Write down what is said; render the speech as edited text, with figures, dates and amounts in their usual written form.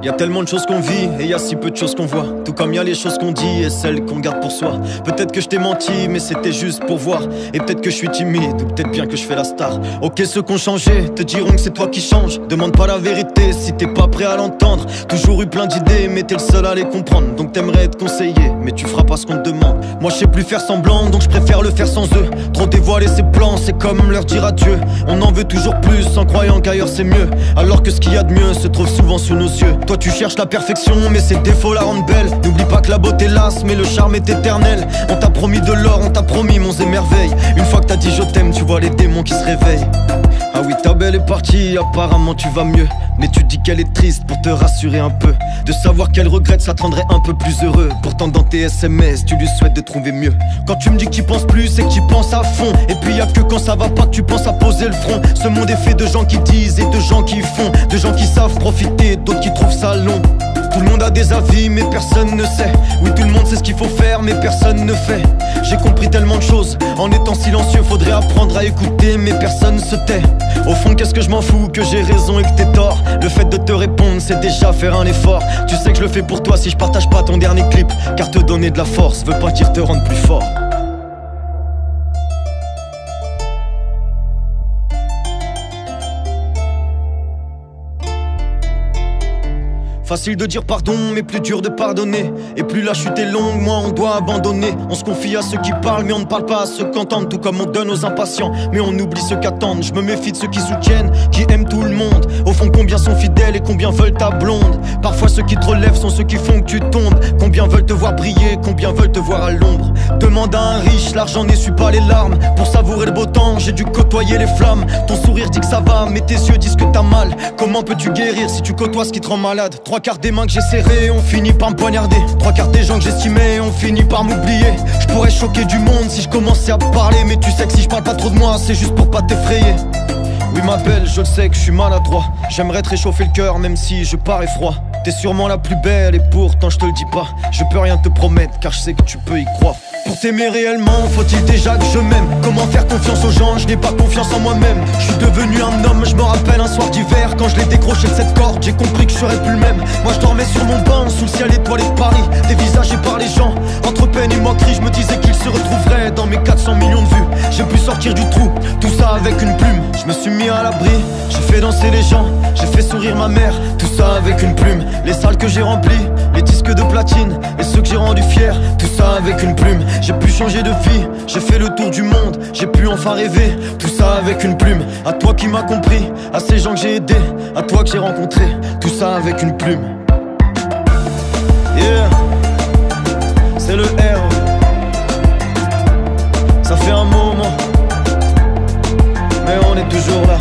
Y a tellement de choses qu'on vit et y a si peu de choses qu'on voit. Tout comme y a les choses qu'on dit et celles qu'on garde pour soi. Peut-être que je t'ai menti mais c'était juste pour voir. Et peut-être que je suis timide ou peut-être bien que je fais la star. Ok, ceux qui ont changé te diront que c'est toi qui changes. Demande pas la vérité si t'es pas prêt à l'entendre. Toujours eu plein d'idées mais t'es le seul à les comprendre. Donc t'aimerais être conseillé mais tu feras pas ce qu'on te demande. Moi je sais plus faire semblant donc je préfère le faire sans eux. Trop dévoiler ses plans c'est comme leur dire adieu. On en veut toujours plus en croyant qu'ailleurs c'est mieux. Alors que ce qu'il y a de mieux se trouve souvent sous nos yeux. Toi tu cherches la perfection mais ses défauts la rendent belle. N'oublie pas que la beauté lasse mais le charme est éternel. On t'a promis de l'or, on t'a promis monts et merveilles. Une fois que t'as dit je t'aime tu vois les démons qui se réveillent. Ah oui ta belle est partie, apparemment tu vas mieux. Mais tu dis qu'elle est triste pour te rassurer un peu. De savoir qu'elle regrette ça te rendrait un peu plus heureux. Pourtant dans tes SMS tu lui souhaites de trouver mieux. Quand tu me dis que tu penses plus c'est que tu penses à fond. Et puis y'a que quand ça va pas que tu penses à poser le front. Ce monde est fait de gens qui disent et de gens qui font. De gens qui savent profiter, d'autres qui trouvent ça long. Tout le monde a des avis mais personne ne sait. Oui tout le monde sait ce qu'il faut faire mais personne ne fait. J'ai compris tellement de choses. En étant silencieux faudrait apprendre à écouter mais personne se tait. Au fond qu'est-ce que je m'en fous que j'ai raison et que t'aies tort. Le fait de te répondre c'est déjà faire un effort. Tu sais que je le fais pour toi si je partage pas ton dernier clip. Car te donner de la force veut pas dire te rendre plus fort. Facile de dire pardon mais plus dur de pardonner. Et plus la chute est longue, moins on doit abandonner. On se confie à ceux qui parlent mais on ne parle pas à ceux qui entendent. Tout comme on donne aux impatients mais on oublie ceux qui attendent. Je me méfie de ceux qui soutiennent, qui aiment tout le monde. Au fond combien sont fidèles et combien veulent ta blonde. Parfois ceux qui te relèvent sont ceux qui font que tu tombes. Combien veulent te voir briller, combien veulent te voir à l'ombre. Demande à un riche, l'argent n'essuie pas les larmes. Pour savourer le beau temps, j'ai dû côtoyer les flammes. Ton sourire dit que ça va mais tes yeux disent que t'as mal. Comment peux-tu guérir si tu côtoies ce qui te rend malade? Trois quarts des mains que j'ai serrées ont fini par me poignarder. Trois quarts des gens que j'estimais ont fini par m'oublier. Je pourrais choquer du monde si je commençais à parler. Mais tu sais que si je parle pas trop de moi c'est juste pour pas t'effrayer. Oui ma belle, je le sais que je suis maladroit. J'aimerais te réchauffer le cœur même si je parais froid. T'es sûrement la plus belle et pourtant je te le dis pas. Je peux rien te promettre car je sais que tu peux y croire. Pour t'aimer réellement, faut-il déjà que je m'aime? Comment faire confiance aux gens? Je n'ai pas confiance en moi-même. Je suis devenu un homme, je me rappelle un soir d'hiver. Quand je l'ai décroché de cette corde, j'ai compris que je serais plus le même. Moi je dormais sur mon banc, sous le ciel étoilé de Paris, dévisagé par les gens. Entre peine et moquerie, je me disais qu'ils se retrouveraient dans mes 400 millions de vues. J'ai pu sortir du trou, tout ça avec une plume. Je me suis mis à l'abri, j'ai fait danser les gens. J'ai fait sourire ma mère, tout ça avec une plume. Les salles que j'ai remplies, les disques de platine et ceux que j'ai rendus fiers, tout ça avec une plume. J'ai pu changer de vie, j'ai fait le tour du monde, j'ai pu enfin rêver, tout ça avec une plume. À toi qui m'as compris, à ces gens que j'ai aidés, à toi que j'ai rencontré, tout ça avec une plume. Yeah, c'est le R. Ça fait un moment, mais on est toujours là.